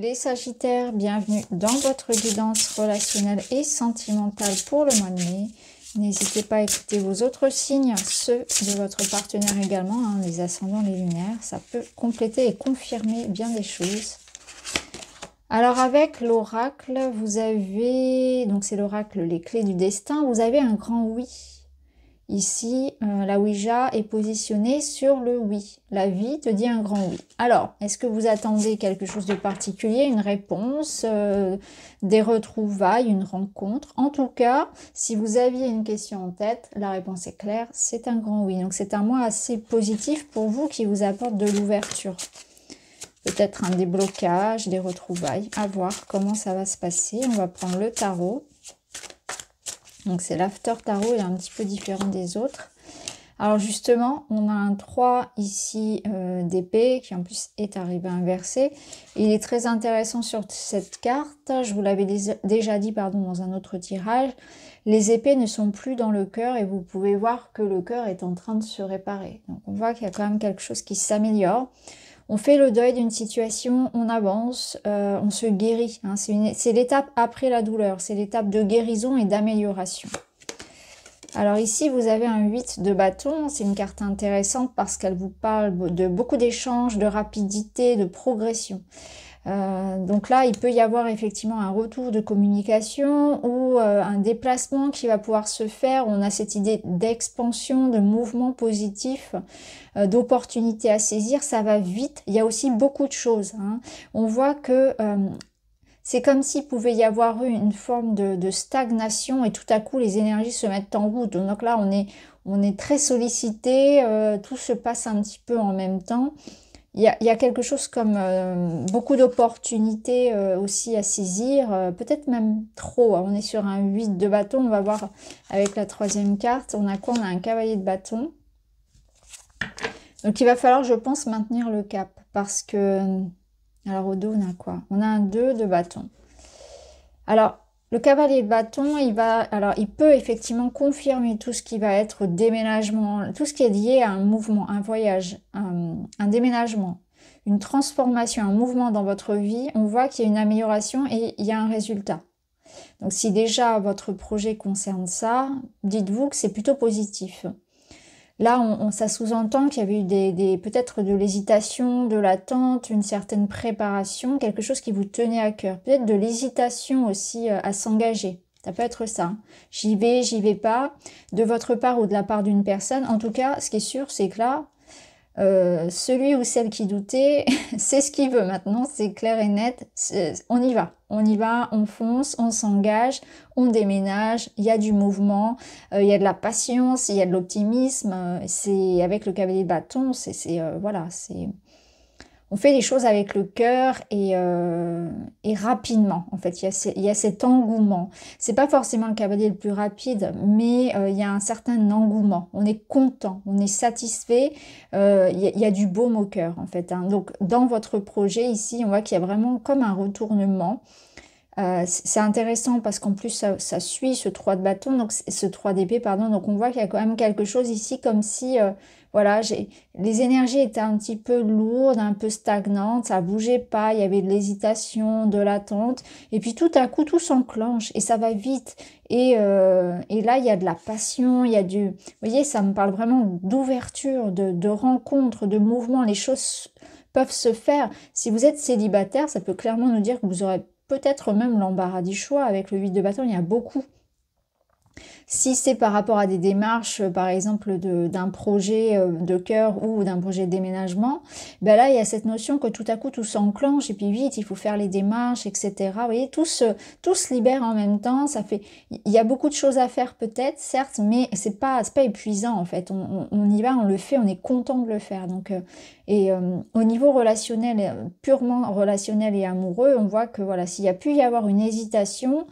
Les Sagittaires, bienvenue dans votre guidance relationnelle et sentimentale pour le mois de mai. N'hésitez pas à écouter vos autres signes, ceux de votre partenaire également, hein, les ascendants, les lunaires. Ça peut compléter et confirmer bien des choses. Alors avec l'oracle, vous avez, donc c'est l'oracle les clés du destin, vous avez un grand oui. Ici, la Ouija est positionnée sur le oui. La vie te dit un grand oui. Alors, est-ce que vous attendez quelque chose de particulier, une réponse, des retrouvailles, une rencontre? En tout cas, si vous aviez une question en tête, la réponse est claire, c'est un grand oui. Donc c'est un mois assez positif pour vous qui vous apporte de l'ouverture. Peut-être un déblocage, des retrouvailles. À voir comment ça va se passer. On va prendre le tarot. Donc c'est l'after tarot, il est un petit peu différent des autres. Alors justement, on a un 3 ici d'épée qui en plus est arrivé inversé. Il est très intéressant sur cette carte, je vous l'avais déjà dit dans un autre tirage. Les épées ne sont plus dans le cœur et vous pouvez voir que le cœur est en train de se réparer. Donc on voit qu'il y a quand même quelque chose qui s'améliore. On fait le deuil d'une situation, on avance, on se guérit. Hein. C'est l'étape après la douleur, c'est l'étape de guérison et d'amélioration. Alors ici, vous avez un 8 de bâton. C'est une carte intéressante parce qu'elle vous parle de beaucoup d'échanges, de rapidité, de progression. Donc là, il peut y avoir effectivement un retour de communication ou un déplacement qui va pouvoir se faire. On a cette idée d'expansion, de mouvement positif, d'opportunités à saisir. Ça va vite. Il y a aussi beaucoup de choses. Hein. On voit que c'est comme s'il pouvait y avoir eu une forme de stagnation et tout à coup les énergies se mettent en route. Donc là, on est très sollicité. Tout se passe un petit peu en même temps. Il y a quelque chose comme beaucoup d'opportunités aussi à saisir, peut-être même trop. On est sur un 8 de bâton, on va voir avec la troisième carte. On a quoi? On a un cavalier de bâton. Donc il va falloir, je pense, maintenir le cap. Parce que, alors au dos, on a quoi? On a un 2 de bâton. Alors, le cavalier de bâton, il peut effectivement confirmer tout ce qui va être déménagement, tout ce qui est lié à un mouvement, un voyage, un déménagement, une transformation, un mouvement dans votre vie. On voit qu'il y a une amélioration et il y a un résultat. Donc si déjà votre projet concerne ça, dites-vous que c'est plutôt positif. Là, ça sous-entend qu'il y avait eu peut-être de l'hésitation, de l'attente, une certaine préparation, quelque chose qui vous tenait à cœur. Peut-être de l'hésitation aussi à s'engager. Ça peut être ça. J'y vais pas, de votre part ou de la part d'une personne. En tout cas, ce qui est sûr, c'est que là, celui ou celle qui doutait, c'est ce qu'il veut maintenant, c'est clair et net. On y va, on fonce, on s'engage, on déménage, il y a du mouvement, il y a de la patience, il y a de l'optimisme. C'est avec le cavalier de bâton, voilà, on fait les choses avec le cœur et rapidement. En fait, il y a cet engouement. C'est pas forcément le cavalier le plus rapide, mais il y a un certain engouement. On est content, on est satisfait. Il y a du baume au cœur, en fait. Hein. Donc, dans votre projet ici, on voit qu'il y a vraiment comme un retournement. C'est intéressant parce qu'en plus ça suit ce 3 de bâton, donc ce 3 d'épée, pardon, donc on voit qu'il y a quand même quelque chose ici comme si voilà, les énergies étaient un petit peu lourdes, un peu stagnantes, ça bougeait pas, il y avait de l'hésitation, de l'attente, et puis tout à coup tout s'enclenche et ça va vite et là il y a de la passion, il y a vous voyez, ça me parle vraiment d'ouverture, de rencontre, de mouvement, les choses peuvent se faire. Si vous êtes célibataire, ça peut clairement nous dire que vous aurez peut-être même l'embarras du choix. Avec le 8 de bâton, il y a beaucoup. Si c'est par rapport à des démarches, par exemple, d'un projet de cœur ou d'un projet de déménagement, ben là, il y a cette notion que tout à coup, tout s'enclenche et puis vite, il faut faire les démarches, etc. Vous voyez, tout se libère en même temps. Il y a beaucoup de choses à faire peut-être, certes, mais c'est pas épuisant en fait. On y va, on le fait, on est content de le faire. Donc, au niveau relationnel, purement relationnel et amoureux, on voit que voilà, s'il y a pu y avoir une hésitation,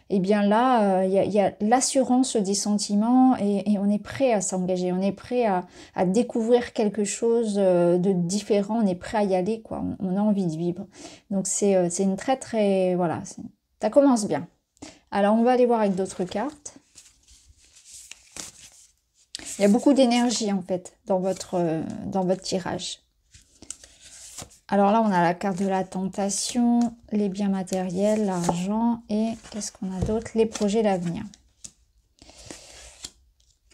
et bien là, il y a l'assurance des sentiments et on est prêt à s'engager, on est prêt à découvrir quelque chose de différent, on est prêt à y aller, quoi. On a envie de vivre. Donc c'est une très, voilà, ça commence bien. Alors on va aller voir avec d'autres cartes. Il y a beaucoup d'énergie en fait dans votre tirage. Alors là, on a la carte de la tentation, les biens matériels, l'argent et qu'est-ce qu'on a d'autre? Les projets d'avenir.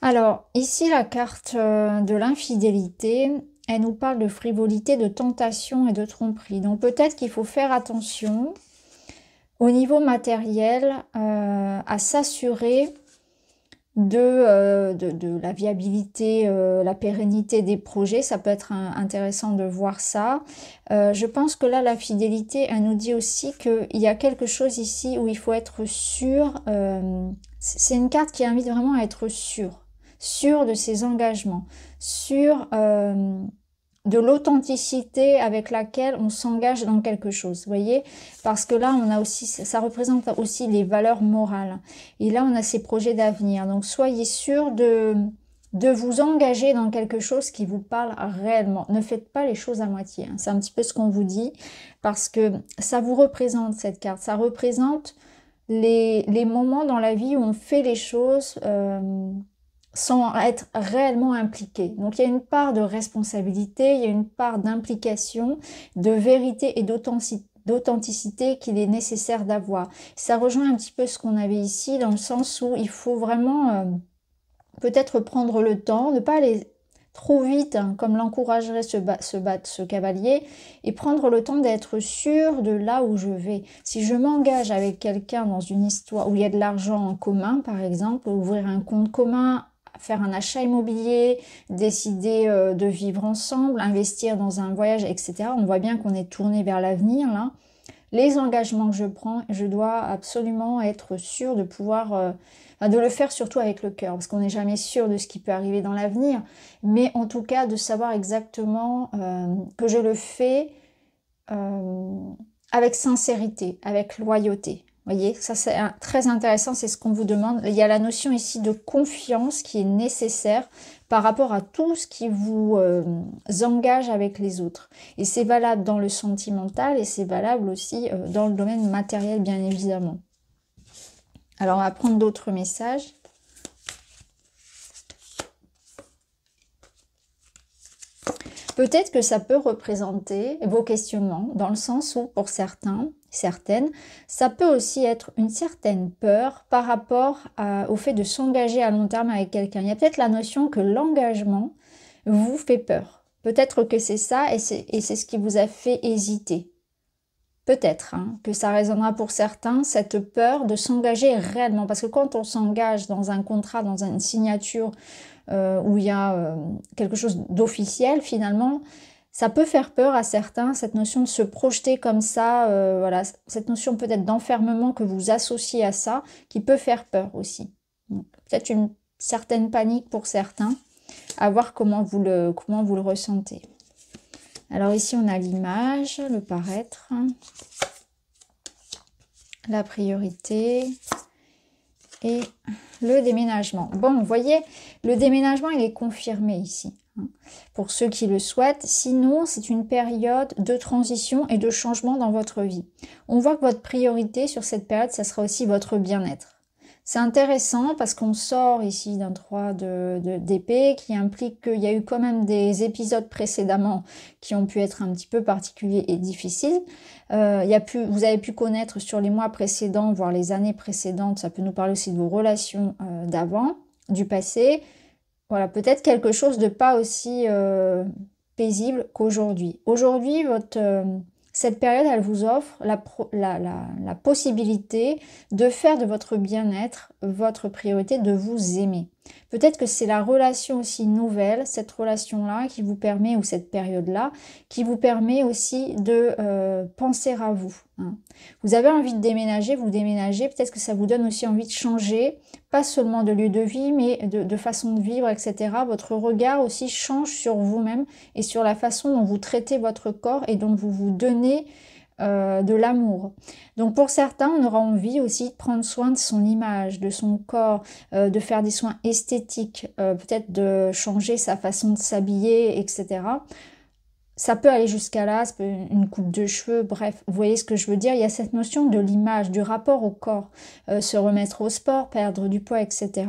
Alors, ici, la carte de l'infidélité, elle nous parle de frivolité, de tentation et de tromperie. Donc peut-être qu'il faut faire attention au niveau matériel à s'assurer de la viabilité, la pérennité des projets. Ça peut être intéressant de voir ça. Je pense que là, la fidélité, elle nous dit aussi qu'il y a quelque chose ici où il faut être sûr. C'est une carte qui invite vraiment à être sûr de ses engagements, sûr de l'authenticité avec laquelle on s'engage dans quelque chose, vous voyez, parce que là on a aussi, ça représente aussi les valeurs morales, et là on a ces projets d'avenir, donc soyez sûr de vous engager dans quelque chose qui vous parle réellement, ne faites pas les choses à moitié, hein. C'est un petit peu ce qu'on vous dit, parce que ça vous représente cette carte, ça représente les moments dans la vie où on fait les choses sans être réellement impliqué. Donc il y a une part de responsabilité, il y a une part d'implication, de vérité et d'authenticité qu'il est nécessaire d'avoir. Ça rejoint un petit peu ce qu'on avait ici, dans le sens où il faut vraiment peut-être prendre le temps, ne pas aller trop vite, hein, comme l'encouragerait ce cavalier, et prendre le temps d'être sûr de là où je vais. Si je m'engage avec quelqu'un dans une histoire où il y a de l'argent en commun, par exemple, ouvrir un compte commun, faire un achat immobilier, décider de vivre ensemble, investir dans un voyage, etc. On voit bien qu'on est tourné vers l'avenir, là. Les engagements que je prends, je dois absolument être sûre de pouvoir, de le faire surtout avec le cœur, parce qu'on n'est jamais sûr de ce qui peut arriver dans l'avenir, mais en tout cas de savoir exactement que je le fais avec sincérité, avec loyauté. Vous voyez, ça c'est très intéressant, c'est ce qu'on vous demande. Il y a la notion ici de confiance qui est nécessaire par rapport à tout ce qui vous engage avec les autres. Et c'est valable dans le sentimental et c'est valable aussi dans le domaine matériel, bien évidemment. Alors, on va prendre d'autres messages. Peut-être que ça peut représenter vos questionnements, dans le sens où, pour certains, certaines, ça peut aussi être une certaine peur par rapport au fait de s'engager à long terme avec quelqu'un. Il y a peut-être la notion que l'engagement vous fait peur. Peut-être que c'est ça et c'est ce qui vous a fait hésiter. Peut-être hein, que ça résonnera pour certains, cette peur de s'engager réellement. Parce que quand on s'engage dans un contrat, dans une signature où il y a quelque chose d'officiel, finalement, ça peut faire peur à certains, cette notion de se projeter comme ça, voilà, cette notion peut-être d'enfermement que vous associez à ça, qui peut faire peur aussi. Peut-être une certaine panique pour certains, à voir comment vous le ressentez. Alors ici, on a l'image, le paraître, la priorité et le déménagement. Bon, vous voyez, le déménagement, il est confirmé ici, hein, pour ceux qui le souhaitent. Sinon, c'est une période de transition et de changement dans votre vie. On voit que votre priorité sur cette période, ça sera aussi votre bien-être. C'est intéressant parce qu'on sort ici d'un 3 d'épée qui implique qu'il y a eu quand même des épisodes précédemment qui ont pu être un petit peu particuliers et difficiles. Vous avez pu connaître sur les mois précédents, voire les années précédentes, ça peut nous parler aussi de vos relations d'avant, du passé. Voilà, peut-être quelque chose de pas aussi paisible qu'aujourd'hui. Aujourd'hui, cette période, elle vous offre la possibilité de faire de votre bien-être votre priorité, de vous aimer. Peut-être que c'est la relation aussi nouvelle, cette relation-là qui vous permet, ou cette période-là, qui vous permet aussi de penser à vous. Hein. Vous avez envie de déménager, vous déménagez, peut-être que ça vous donne aussi envie de changer, pas seulement de lieu de vie, mais de façon de vivre, etc. Votre regard aussi change sur vous-même et sur la façon dont vous traitez votre corps et dont vous vous donnez de l'amour. Donc pour certains, on aura envie aussi de prendre soin de son image, de son corps, de faire des soins esthétiques, peut-être de changer sa façon de s'habiller, etc. Ça peut aller jusqu'à là, ça peut une coupe de cheveux, bref, vous voyez ce que je veux dire. Il y a cette notion de l'image, du rapport au corps, se remettre au sport, perdre du poids, etc.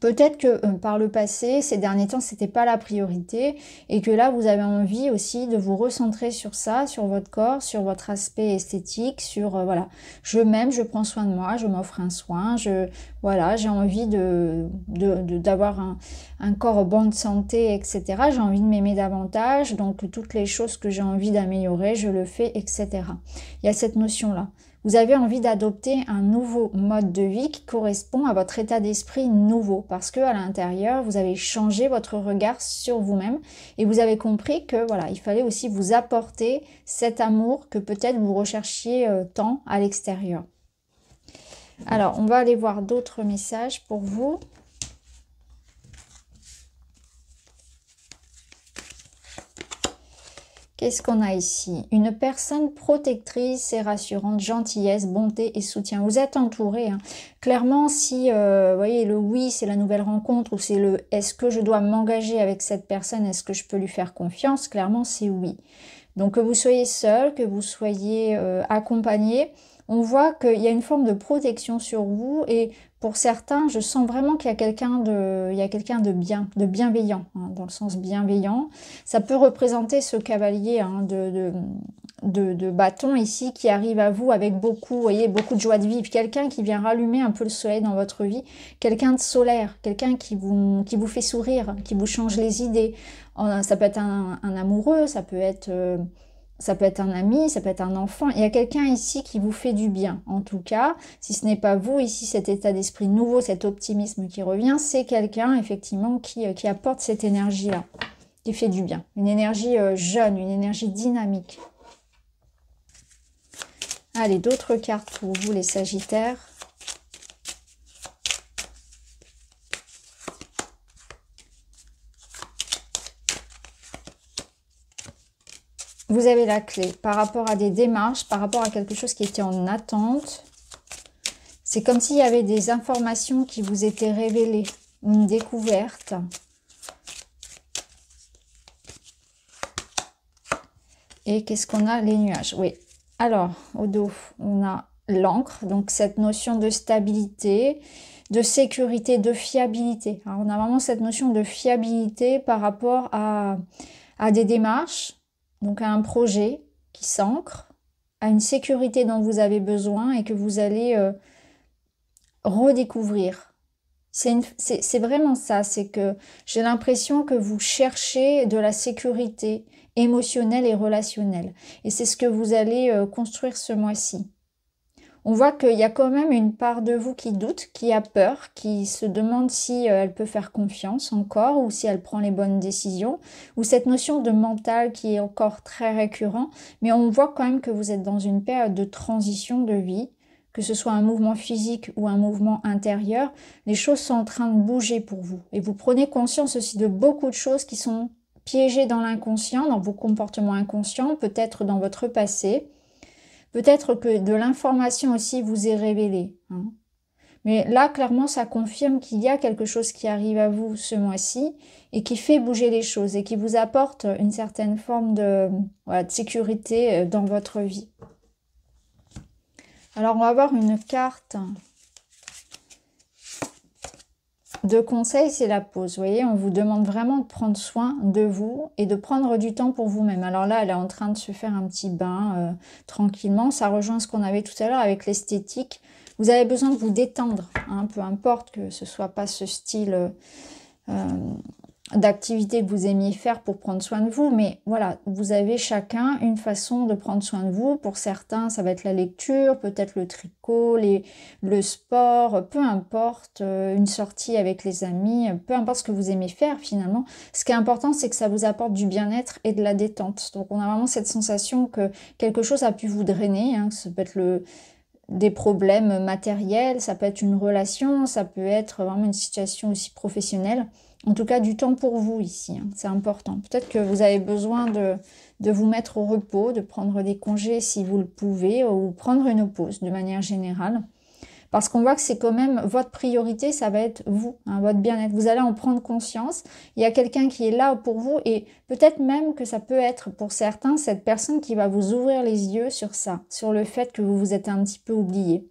Peut-être que par le passé, ces derniers temps, c'était pas la priorité et que là, vous avez envie aussi de vous recentrer sur ça, sur votre corps, sur votre aspect esthétique, sur voilà, je m'aime, je prends soin de moi, je m'offre un soin, voilà, j'ai envie d'avoir un corps en bonne santé, etc. J'ai envie de m'aimer davantage, donc toutes les choses que j'ai envie d'améliorer, je le fais, etc. Il y a cette notion-là. Vous avez envie d'adopter un nouveau mode de vie qui correspond à votre état d'esprit nouveau parce que à l'intérieur, vous avez changé votre regard sur vous-même et vous avez compris que voilà, il fallait aussi vous apporter cet amour que peut-être vous recherchiez tant à l'extérieur. Alors, on va aller voir d'autres messages pour vous. Qu'est-ce qu'on a ici? Une personne protectrice et rassurante, gentillesse, bonté et soutien. Vous êtes entouré. Hein. Clairement, si vous voyez le oui, c'est la nouvelle rencontre ou c'est le est-ce que je dois m'engager avec cette personne, est-ce que je peux lui faire confiance? Clairement, c'est oui. Donc que vous soyez seul, que vous soyez accompagné, on voit qu'il y a une forme de protection sur vous et pour certains, je sens vraiment qu'il y a quelqu'un de bien, de bienveillant, hein, dans le sens bienveillant. Ça peut représenter ce cavalier hein, de bâton ici qui arrive à vous avec beaucoup, vous voyez, beaucoup de joie de vivre. Quelqu'un qui vient rallumer un peu le soleil dans votre vie, quelqu'un de solaire, quelqu'un qui vous fait sourire, qui vous change les idées. Ça peut être un amoureux, ça peut être un ami, ça peut être un enfant. Il y a quelqu'un ici qui vous fait du bien. En tout cas, si ce n'est pas vous, ici, cet état d'esprit nouveau, cet optimisme qui revient, c'est quelqu'un, effectivement, qui apporte cette énergie-là, qui fait du bien. Une énergie jeune, une énergie dynamique. Allez, d'autres cartes pour vous, les Sagittaires. Vous avez la clé par rapport à des démarches, par rapport à quelque chose qui était en attente. C'est comme s'il y avait des informations qui vous étaient révélées, une découverte. Et qu'est-ce qu'on a? Les nuages, oui. Alors, au dos, on a l'encre, donc cette notion de stabilité, de sécurité, de fiabilité. Alors, on a vraiment cette notion de fiabilité par rapport à des démarches, donc à un projet qui s'ancre, à une sécurité dont vous avez besoin et que vous allez redécouvrir. C'est vraiment ça, c'est que j'ai l'impression que vous cherchez de la sécurité émotionnelle et relationnelle. Et c'est ce que vous allez construire ce mois-ci. On voit qu'il y a quand même une part de vous qui doute, qui a peur, qui se demande si elle peut faire confiance encore ou si elle prend les bonnes décisions, ou cette notion de mental qui est encore très récurrent, mais on voit quand même que vous êtes dans une période de transition de vie, que ce soit un mouvement physique ou un mouvement intérieur, les choses sont en train de bouger pour vous. Et vous prenez conscience aussi de beaucoup de choses qui sont piégées dans l'inconscient, dans vos comportements inconscients, peut-être dans votre passé. Peut-être que de l'information aussi vous est révélée. Hein. Mais là, clairement, ça confirme qu'il y a quelque chose qui arrive à vous ce mois-ci et qui fait bouger les choses et qui vous apporte une certaine forme de sécurité dans votre vie. Alors, on va voir une carte de conseil, c'est la pause. Vous voyez, on vous demande vraiment de prendre soin de vous et de prendre du temps pour vous-même. Alors là, elle est en train de se faire un petit bain tranquillement. Ça rejoint ce qu'on avait tout à l'heure avec l'esthétique. Vous avez besoin de vous détendre, hein, peu importe que ce soit pas ce style d'activité que vous aimiez faire pour prendre soin de vous, mais voilà, vous avez chacun une façon de prendre soin de vous. Pour certains, ça va être la lecture, peut-être le tricot, le sport, peu importe, une sortie avec les amis, peu importe ce que vous aimez faire finalement. Ce qui est important, c'est que ça vous apporte du bien-être et de la détente. Donc on a vraiment cette sensation que quelque chose a pu vous drainer, hein, ça peut être des problèmes matériels, ça peut être une relation, ça peut être vraiment une situation aussi professionnelle. En tout cas, du temps pour vous ici, hein, c'est important. Peut-être que vous avez besoin de vous mettre au repos, de prendre des congés si vous le pouvez, ou prendre une pause de manière générale. Parce qu'on voit que c'est quand même votre priorité, ça va être vous, hein, votre bien-être. Vous allez en prendre conscience. Il y a quelqu'un qui est là pour vous et peut-être même que ça peut être pour certains cette personne qui va vous ouvrir les yeux sur ça, sur le fait que vous vous êtes un petit peu oublié.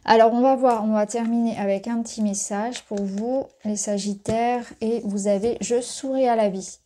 Alors, on va voir, on va terminer avec un petit message pour vous, les Sagittaires, et vous avez « Je souris à la vie ».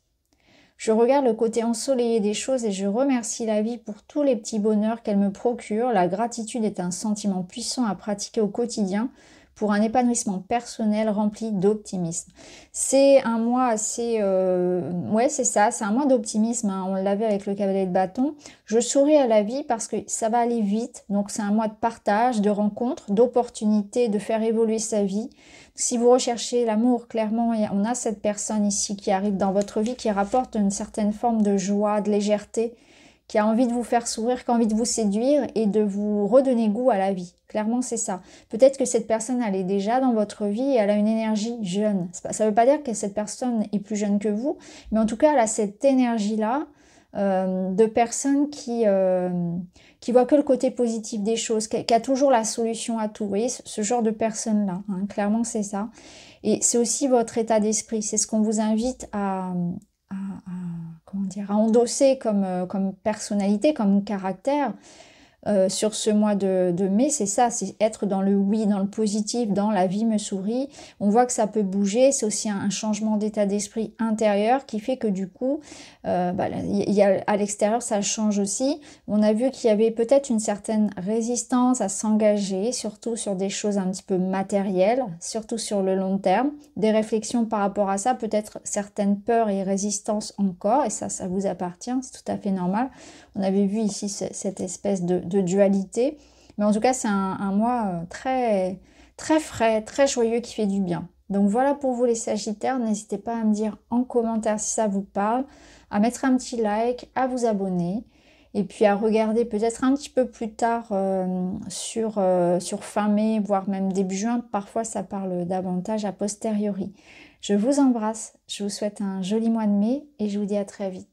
Je regarde le côté ensoleillé des choses et je remercie la vie pour tous les petits bonheurs qu'elle me procure. La gratitude est un sentiment puissant à pratiquer au quotidien pour un épanouissement personnel rempli d'optimisme. C'est un mois assez... ouais, c'est ça, c'est un mois d'optimisme, hein. On l'a vu avec le cavalier de bâton. Je souris à la vie parce que ça va aller vite. Donc c'est un mois de partage, de rencontres, d'opportunités, de faire évoluer sa vie. Si vous recherchez l'amour, clairement, on a cette personne ici qui arrive dans votre vie, qui rapporte une certaine forme de joie, de légèreté, qui a envie de vous faire sourire, qui a envie de vous séduire et de vous redonner goût à la vie. Clairement, c'est ça. Peut-être que cette personne, elle est déjà dans votre vie et elle a une énergie jeune. Ça ne veut pas dire que cette personne est plus jeune que vous, mais en tout cas, elle a cette énergie-là de personne qui voit que le côté positif des choses, qui a toujours la solution à tout. Vous voyez, ce genre de personne-là, hein, clairement, c'est ça. Et c'est aussi votre état d'esprit. C'est ce qu'on vous invite comment dire, à endosser comme personnalité, comme caractère. Sur ce mois de mai, c'est ça, c'est être dans le oui, dans le positif, dans la vie me sourit. On voit que ça peut bouger, c'est aussi un changement d'état d'esprit intérieur qui fait que du coup, à l'extérieur, ça change aussi. On a vu qu'il y avait peut-être une certaine résistance à s'engager, surtout sur des choses un petit peu matérielles, surtout sur le long terme. Des réflexions par rapport à ça, peut-être certaines peurs et résistances encore, et ça vous appartient, c'est tout à fait normal. On avait vu ici cette espèce de dualité. Mais en tout cas, c'est un mois très, très frais, très joyeux qui fait du bien. Donc voilà pour vous les Sagittaires. N'hésitez pas à me dire en commentaire si ça vous parle, à mettre un petit like, à vous abonner. Et puis à regarder peut-être un petit peu plus tard sur fin mai, voire même début juin. Parfois, ça parle davantage a posteriori. Je vous embrasse. Je vous souhaite un joli mois de mai et je vous dis à très vite.